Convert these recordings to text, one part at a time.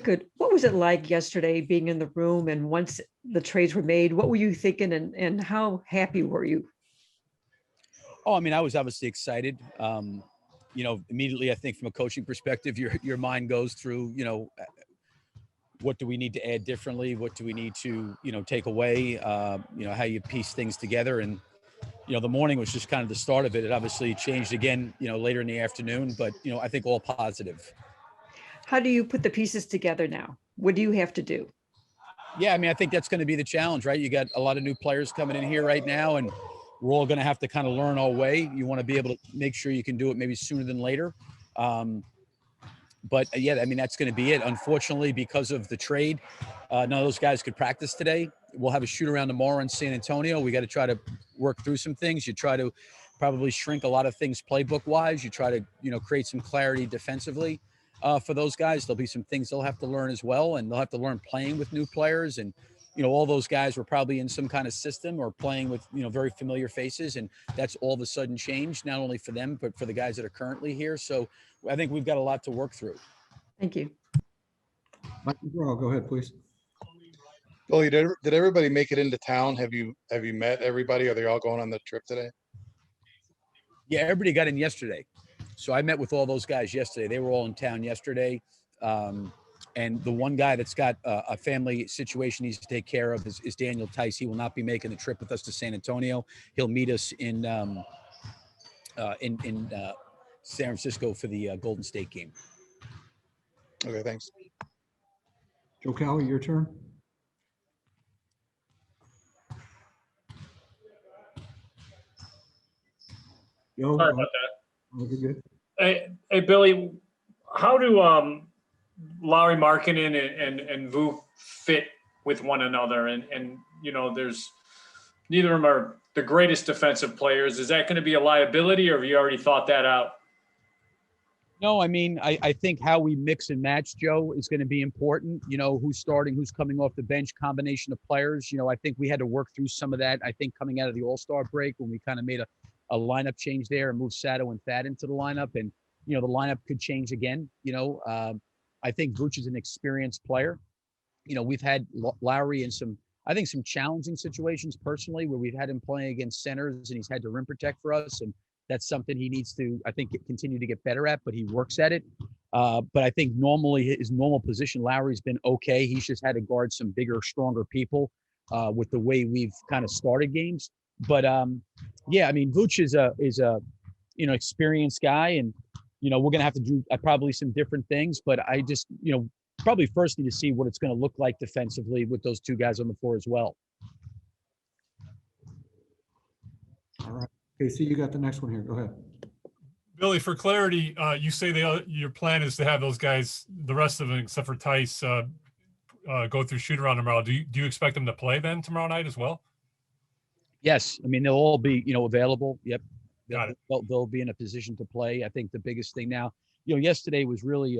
could, what was it like yesterday being in the room and once the trades were made, what were you thinking and how happy were you? Oh, I mean, I was obviously excited. Immediately, I think from a coaching perspective, your mind goes through, what do we need to add differently? What do we need to, take away? How you piece things together. And, the morning was just kind of the start of it. It obviously changed again, later in the afternoon, but, I think all positive. How do you put the pieces together now? What do you have to do? Yeah, I mean, I think that's going to be the challenge, right? You got a lot of new players coming in here right now, and we're all going to have to kind of learn our way. You want to be able to make sure you can do it maybe sooner than later. But yeah, I mean, that's going to be it. Unfortunately, because of the trade, none of those guys could practice today. We'll have a shoot around tomorrow in San Antonio. We got to try to work through some things. You try to probably shrink a lot of things playbook wise. You try to, create some clarity defensively for those guys. There'll be some things they'll have to learn as well. And they'll have to learn playing with new players. And, all those guys were probably in some kind of system or playing with, very familiar faces. And that's all of a sudden changed, not only for them, but for the guys that are currently here. So I think we've got a lot to work through. Thank you. Mike McGraw, go ahead, please. Billy, did everybody make it into town? Have you met everybody? Are they all going on the trip today? Yeah, everybody got in yesterday. So I met with all those guys yesterday. They were all in town yesterday. And the one guy that's got a family situation he needs to take care of is Daniel Tice. He will not be making the trip with us to San Antonio. He'll meet us in San Francisco for the Golden State game. Okay, thanks. Joe Cowie, your turn. Joe, Sorry about that. Okay, good. Hey, Billy, how do Larry Markkinen and Vu fit with one another? And there's neither of them are the greatest defensive players. Is that going to be a liability, or have you already thought that out? No, I mean, I think how we mix and match, Joe, is going to be important. Who's starting, who's coming off the bench, combination of players. I think we had to work through some of that. I think coming out of the All-Star break when we kind of made a lineup change there and moved Sato and Thad into the lineup. And, the lineup could change again. I think Vuce is an experienced player. We've had Lowry in some challenging situations personally where we've had him playing against centers and he's had to rim protect for us. And that's something he needs to, I think, continue to get better at, but he works at it. But I think normally his normal position, Lowry's been okay. He's just had to guard some bigger, stronger people with the way we've kind of started games. But yeah, I mean, Vuce is a experienced guy, and we're gonna have to do probably some different things. But I just probably first need to see what it's going to look like defensively with those two guys on the floor as well. All right. Okay, so you got the next one here. Go ahead. Billy, for clarity, you say your plan is to have those guys, the rest of them except for Tice, go through shoot around tomorrow. Do you expect them to play then tomorrow night as well? Yes, I mean they'll all be available. Yep, Got it. They'll be in a position to play. I think the biggest thing now, yesterday was really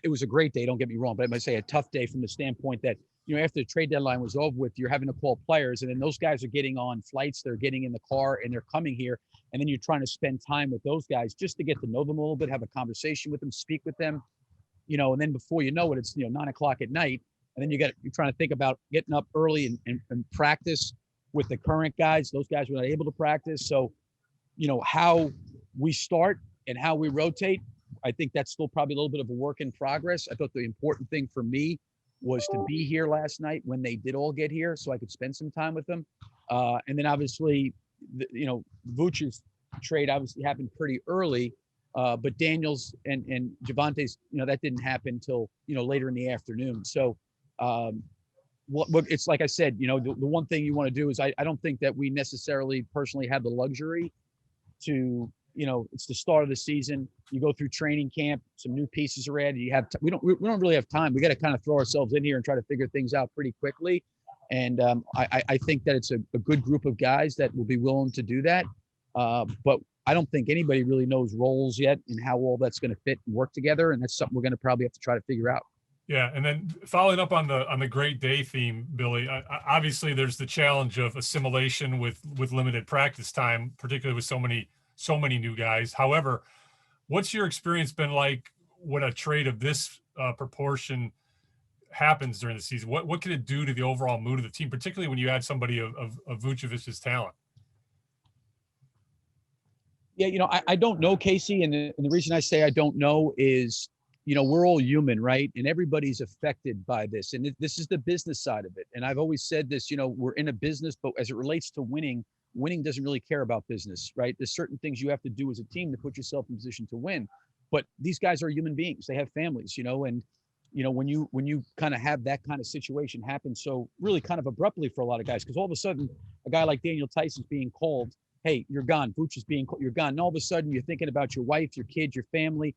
it was a great day. Don't get me wrong, but I might say a tough day from the standpoint that after the trade deadline was over with, you're having to call players, and then those guys are getting on flights, they're getting in the car, and they're coming here, and then you're trying to spend time with those guys just to get to know them a little bit, have a conversation with them, speak with them, and then before you know it, it's 9:00 at night, and then you're trying to think about getting up early and practice with the current guys. Those guys were not able to practice, so how we start and how we rotate, I think that's still probably a little bit of a work in progress. I thought the important thing for me was to be here last night when they did all get here so I could spend some time with them. And then obviously, Vuce's trade obviously happened pretty early, but Daniels and Javante's, that didn't happen until, later in the afternoon. So it's like I said, the one thing you want to do is I don't think that we necessarily personally have the luxury to, it's the start of the season. You go through training camp, some new pieces are added. We don't really have time. We got to kind of throw ourselves in here and try to figure things out pretty quickly. And I think that it's a good group of guys that will be willing to do that. But I don't think anybody really knows roles yet and how all that's going to fit and work together. And that's something we're going to probably have to try to figure out. Yeah, and then following up on the great day theme, Billy, obviously there's the challenge of assimilation with limited practice time, particularly with so many new guys. However, what's your experience been like when a trade of this proportion happens during the season? What can it do to the overall mood of the team, particularly when you add somebody of Vucevic's talent? Yeah, I don't know, Casey, and the reason I say I don't know is, we're all human, right? And everybody's affected by this, and this is the business side of it. And I've always said this, we're in a business, but as it relates to winning doesn't really care about business, right? There's certain things you have to do as a team to put yourself in position to win. But these guys are human beings; they have families, and when you kind of have that kind of situation happen so really kind of abruptly for a lot of guys, because all of a sudden a guy like Daniel Tyson's being called, hey, you're gone. Vooch is being called, you're gone. And all of a sudden you're thinking about your wife, your kids, your family.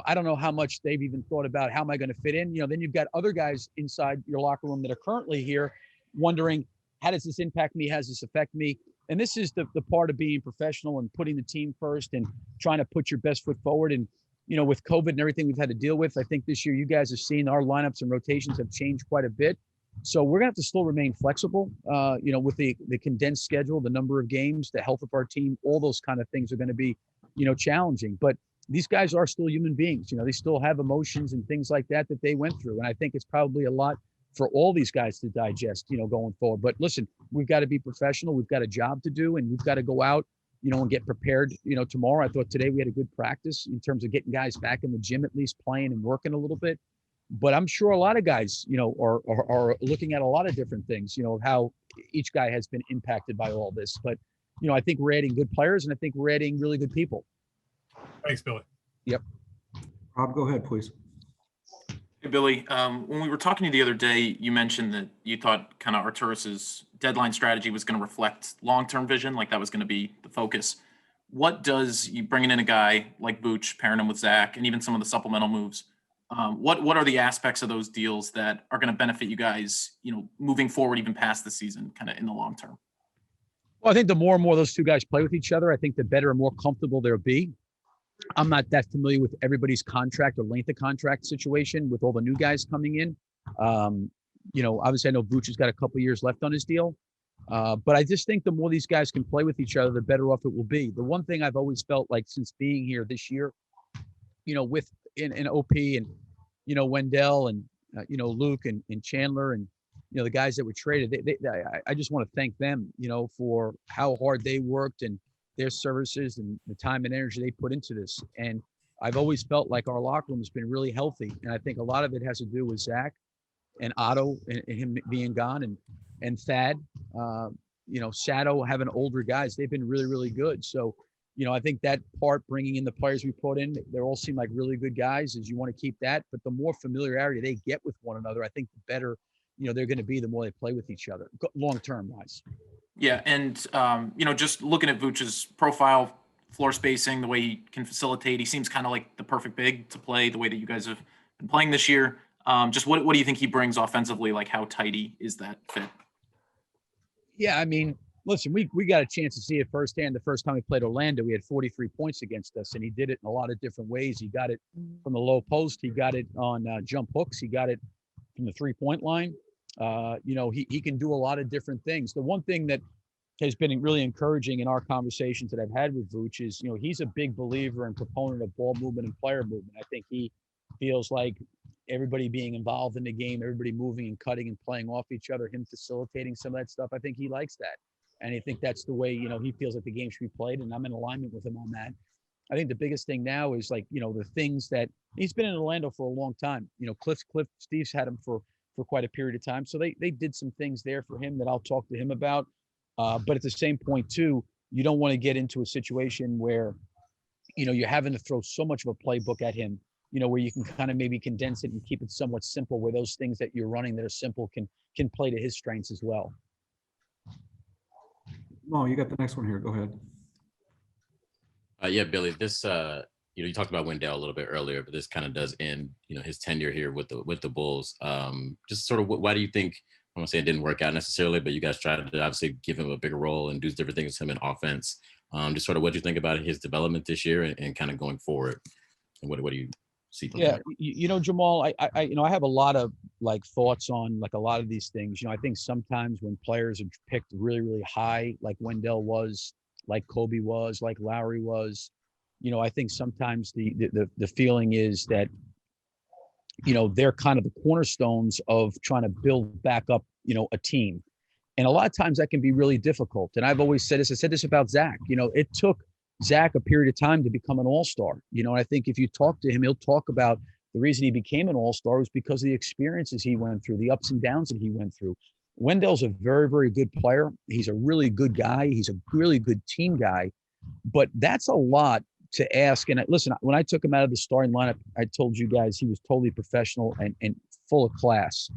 I don't know how much they've even thought about how am I going to fit in. Then you've got other guys inside your locker room that are currently here wondering, how does this impact me? How does this affect me? And this is the part of being professional and putting the team first and trying to put your best foot forward. And with COVID and everything we've had to deal with, I think this year you guys have seen our lineups and rotations have changed quite a bit. So we're going to have to still remain flexible, with the condensed schedule, the number of games, the health of our team, all those kind of things are going to be, challenging. But these guys are still human beings. They still have emotions and things like that they went through. And I think it's probably a lot for all these guys to digest, going forward. But listen, we've got to be professional. We've got a job to do, and we've got to go out, and get prepared, tomorrow. I thought today we had a good practice in terms of getting guys back in the gym, at least playing and working a little bit. But I'm sure a lot of guys, are looking at a lot of different things, of how each guy has been impacted by all this. But, I think we're adding good players, and I think we're adding really good people. Thanks, Billy. Yep. Rob, go ahead, please. Hey, Billy, when we were talking to you the other day, you mentioned that you thought kind of Arturas's deadline strategy was going to reflect long-term vision, like that was going to be the focus. What does you bringing in a guy like Vooch, pairing him with Zach, and even some of the supplemental moves, what are the aspects of those deals that are going to benefit you guys, moving forward, even past the season, kind of in the long term? Well, I think the more and more those two guys play with each other, I think the better and more comfortable they'll be. I'm not that familiar with everybody's contract or length of contract situation with all the new guys coming in. Obviously I know Vooch has got a couple of years left on his deal. But I just think the more these guys can play with each other, the better off it will be. The one thing I've always felt like since being here this year, with in OP and, Wendell and, Luke and Chandler and, the guys that were traded, I just want to thank them, for how hard they worked and their services and the time and energy they put into this. And I've always felt like our locker room has been really healthy. And I think a lot of it has to do with Zach and Otto and him being gone and Thad, Shadow, having older guys. They've been really, really good. So, I think that part, bringing in the players we put in, they all seem like really good guys, is you want to keep that. But the more familiarity they get with one another, I think the better, they're going to be the more they play with each other, long-term wise. Yeah, and just looking at Vooch's profile, floor spacing, the way he can facilitate, he seems kind of like the perfect big to play the way that you guys have been playing this year. Just what do you think he brings offensively? Like, how tidy is that fit? Yeah, I mean, listen, we got a chance to see it firsthand. The first time we played Orlando, we had 43 points against us, and he did it in a lot of different ways. He got it from the low post. He got it on jump hooks. He got it from the three-point line. He can do a lot of different things. The one thing that has been really encouraging in our conversations that I've had with Vooch is, he's a big believer and proponent of ball movement and player movement. I think he feels like everybody being involved in the game, everybody moving and cutting and playing off each other, him facilitating some of that stuff. I think he likes that. And I think that's the way, he feels like the game should be played. And I'm in alignment with him on that. I think the biggest thing now is like, the things that he's been in Orlando for a long time. Cliff, Steve's had him for quite a period of time. So they did some things there for him that I'll talk to him about. But at the same point too, you don't want to get into a situation where, you're having to throw so much of a playbook at him, where you can kind of maybe condense it and keep it somewhat simple, where those things that you're running that are simple can play to his strengths as well. Oh, you got the next one here. Go ahead. Yeah, Billy, this, you talked about Wendell a little bit earlier, but this kind of does end, his tenure here with the Bulls. Just sort of, why do you think, I don't want to say it didn't work out necessarily, but you guys tried to obviously give him a bigger role and do different things with him in offense. Just sort of what do you think about his development this year and kind of going forward? And what do you see? Yeah, Jamal, I have a lot of like thoughts on like a lot of these things. I think sometimes when players are picked really, really high, like Wendell was, like Kobe was, like Lowry was, I think sometimes the feeling is that they're kind of the cornerstones of trying to build back up, a team. And a lot of times that can be really difficult. And I've always said this, I said this about Zach, it took Zach a period of time to become an all-star. And I think if you talk to him, he'll talk about the reason he became an all-star was because of the experiences he went through, the ups and downs that he went through. Wendell's a very, very good player. He's a really good guy. He's a really good team guy. But that's a lot to ask. And listen, when I took him out of the starting lineup, I told you guys he was totally professional and full of class.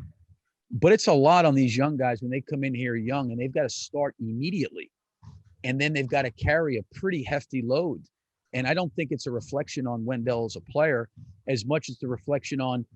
But it's a lot on these young guys when they come in here young and they've got to start immediately. And then they've got to carry a pretty hefty load. And I don't think it's a reflection on Wendell as a player as much as the reflection on,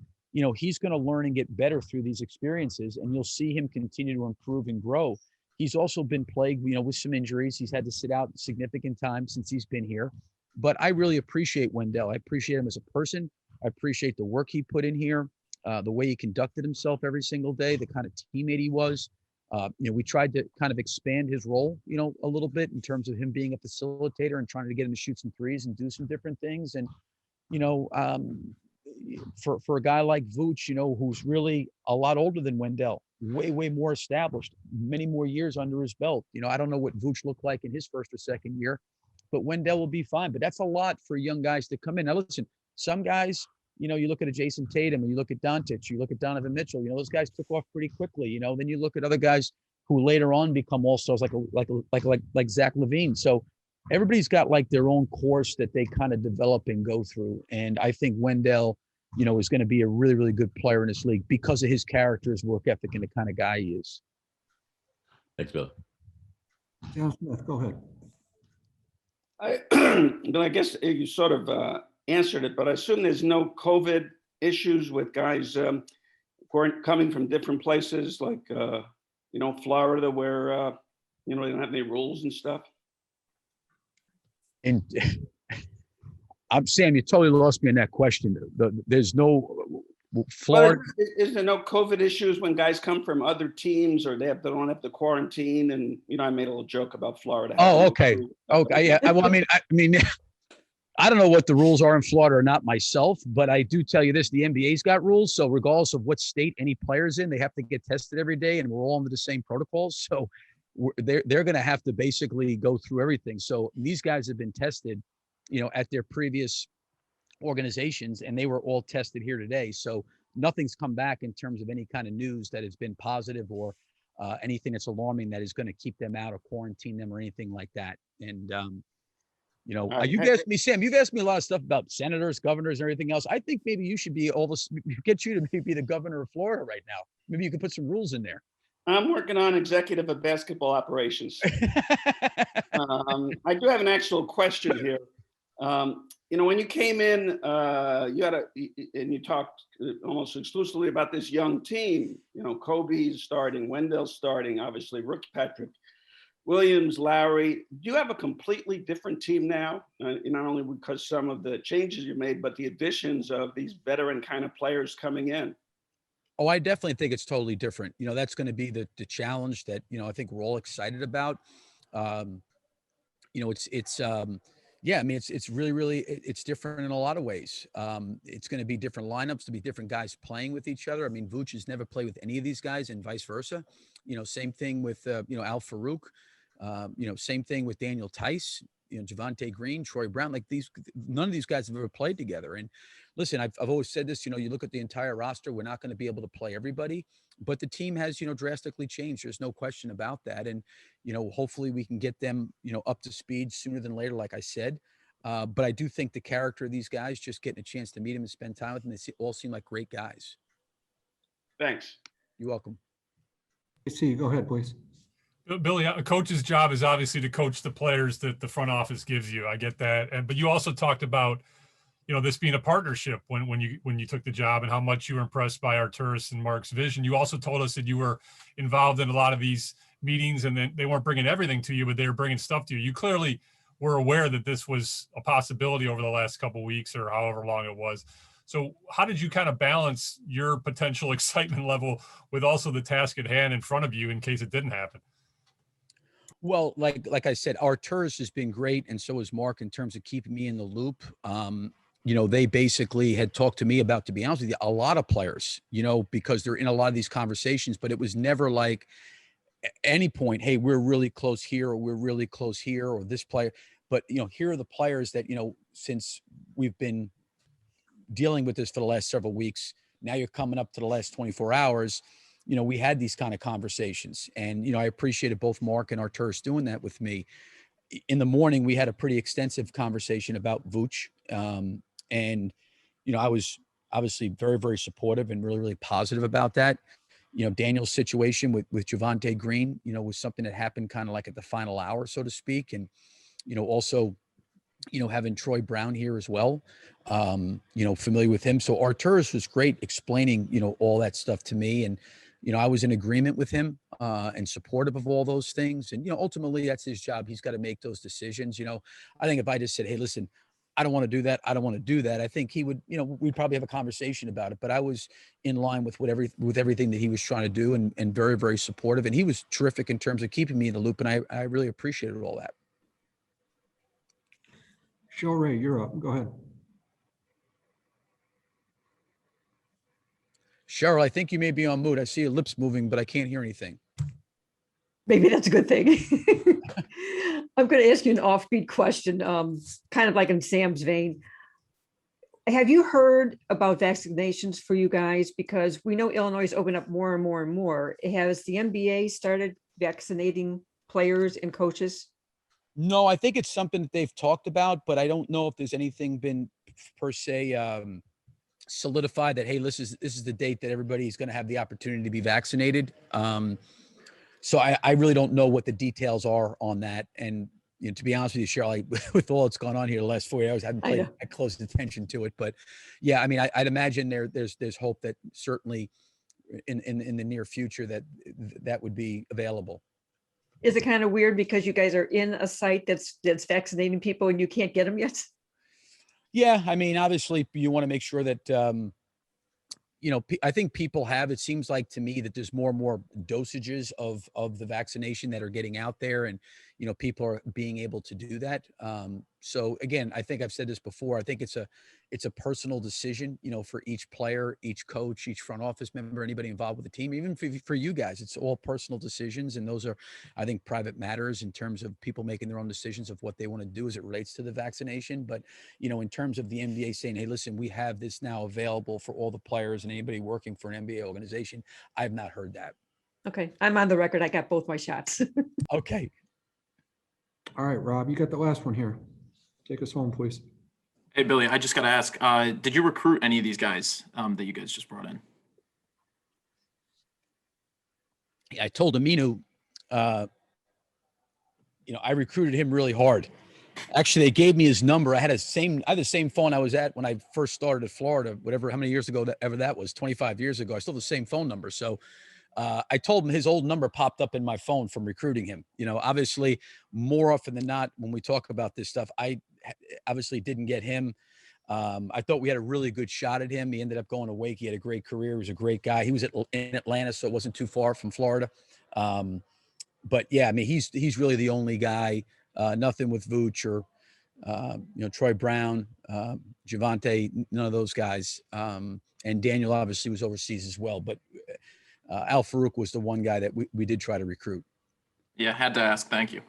he's going to learn and get better through these experiences. And you'll see him continue to improve and grow. He's also been plagued, with some injuries. He's had to sit out significant time since he's been here. But I really appreciate Wendell. I appreciate him as a person. I appreciate the work he put in here, the way he conducted himself every single day, the kind of teammate he was. We tried to kind of expand his role, a little bit in terms of him being a facilitator and trying to get him to shoot some threes and do some different things. And, for a guy like Vooch, who's really a lot older than Wendell, way, way more established, many more years under his belt. I don't know what Vooch looked like in his first or second year, but Wendell will be fine. But that's a lot for young guys to come in. Now, listen, some guys, you look at a Jason Tatum, and you look at Doncic, you look at Donovan Mitchell, those guys took off pretty quickly, then you look at other guys who later on become all-stars like Zach LaVine. So everybody's got like their own course that they kind of develop and go through. And I think Wendell, is going to be a really, really good player in this league because of his character, his work ethic, and the kind of guy he is. Thanks, Bill. John Smith, go ahead. But I guess you sort of answered it, but I assume there's no COVID issues with guys coming from different places like, Florida, where, they don't have any rules and stuff. And Sam, you totally lost me in that question. There's no Florida. Well, is there no COVID issues when guys come from other teams or they don't have to quarantine? And, I made a little joke about Florida. Oh, okay. Okay. Yeah. Well, I mean, I don't know what the rules are in Florida or not myself, but I do tell you this, the NBA's got rules. So regardless of what state any player's in, they have to get tested every day, and we're all under the same protocols. So they're going to have to basically go through everything. So these guys have been tested, at their previous organizations, and they were all tested here today. So nothing's come back in terms of any kind of news that has been positive or anything that's alarming that is going to keep them out or quarantine them or anything like that. And, you've asked me, Sam, you've asked me a lot of stuff about senators, governors, and everything else. I think maybe you should be get you to maybe be the governor of Florida right now. Maybe you can put some rules in there. I'm working on executive of basketball operations. I do have an actual question here. When you came in, you talked almost exclusively about this young team. Kobe's starting, Wendell's starting, obviously Rookie Patrick Williams, Larry. Do you have a completely different team now? Not only because some of the changes you made, but the additions of these veteran kind of players coming in. Oh, I definitely think it's totally different. That's going to be the challenge that, I think we're all excited about. It's really, really, it's different in a lot of ways. It's going to be different lineups, to be different guys playing with each other. I mean, Vooch has never played with any of these guys and vice versa. Same thing with, Al Farouk, same thing with Daniel Tice, Javonte Green, Troy Brown, none of these guys have ever played together. And listen, I've always said this, you look at the entire roster, we're not going to be able to play everybody, but the team has, drastically changed. There's no question about that. And, hopefully we can get them, up to speed sooner than later, like I said. But I do think the character of these guys, just getting a chance to meet them and spend time with them, they all seem like great guys. Thanks. You're welcome. See, go ahead, please. Billy, a coach's job is obviously to coach the players that the front office gives you. I get that. But you also talked about, this being a partnership when you took the job, and how much you were impressed by Arturas and Mark's vision. You also told us that you were involved in a lot of these meetings, and then they weren't bringing everything to you, but they were bringing stuff to you. You clearly were aware that this was a possibility over the last couple of weeks or however long it was. So how did you kind of balance your potential excitement level with also the task at hand in front of you in case it didn't happen? Well, like I said, Arturas has been great, and so has Mark in terms of keeping me in the loop. they basically had talked to me about, to be honest with you, a lot of players, because they're in a lot of these conversations, but it was never like at any point, hey, we're really close here, or we're really close here, or this player. But, here are the players that, since we've been dealing with this for the last several weeks, now you're coming up to the last 24 hours, we had these kind of conversations. And, I appreciated both Mark and Arturis doing that with me. In the morning, we had a pretty extensive conversation about Vooch. And, I was obviously very, very supportive and really, really positive about that. Daniel's situation with Javonte Green, was something that happened kind of like at the final hour, so to speak. And, also, having Troy Brown here as well, familiar with him. So Arturis was great explaining, all that stuff to me. And, I was in agreement with him and supportive of all those things. And, ultimately that's his job. He's got to make those decisions. I think if I just said, hey, listen, I don't want to do that, I don't want to do that, I think he would, we'd probably have a conversation about it. But I was in line with everything that he was trying to do, and very, very supportive. And he was terrific in terms of keeping me in the loop. And I really appreciated all that. Shell Ray, you're up. Go ahead. Cheryl, I think you may be on mute. I see your lips moving, but I can't hear anything. Maybe that's a good thing. I'm going to ask you an offbeat question, kind of like in Sam's vein. Have you heard about vaccinations for you guys? Because we know Illinois is opening up more and more and more. Has the NBA started vaccinating players and coaches? No, I think it's something that they've talked about, but I don't know if there's anything been per se solidified that, hey, this is the date that everybody is going to have the opportunity to be vaccinated. So I really don't know what the details are on that. And to be honest with you, Cheryl, with all that's gone on here the last 4 hours, I haven't paid close attention to it. But yeah, I mean, I'd imagine there's hope that certainly in the near future that would be available. Is it kind of weird because you guys are in a site that's vaccinating people and you can't get them yet? Yeah, I mean, obviously you want to make sure that I think people have. It seems like to me that there's more and more dosages of the vaccination that are getting out there, and people are being able to do that. So again, I think I've said this before. I think it's a personal decision, for each player, each coach, each front office member, anybody involved with the team, even for you guys. It's all personal decisions, and those are, I think, private matters in terms of people making their own decisions of what they want to do as it relates to the vaccination. But in terms of the NBA saying, hey, listen, we have this now available for all the players and anybody working for an NBA organization, I have not heard that. Okay, I'm on the record. I got both my shots. Okay. All right, Rob, you got the last one here. Take us home, please. Hey, Billy, I just got to ask, did you recruit any of these guys that you guys just brought in? I told Aminu, I recruited him really hard. Actually, they gave me his number. I had the same phone I was at when I first started at Florida, how many years ago that was, 25 years ago. I still have the same phone number. So I told him his old number popped up in my phone from recruiting him. Obviously, more often than not, when we talk about this stuff, I obviously didn't get him. I thought we had a really good shot at him. He ended up going to Wake. He had a great career. He was a great guy. He was in Atlanta, so it wasn't too far from Florida. But yeah, I mean, he's really the only guy. Nothing with Vooch or Troy Brown, Javonte, none of those guys. And Daniel obviously was overseas as well. But Al Farouk was the one guy that we did try to recruit. Yeah, had to ask. Thank you.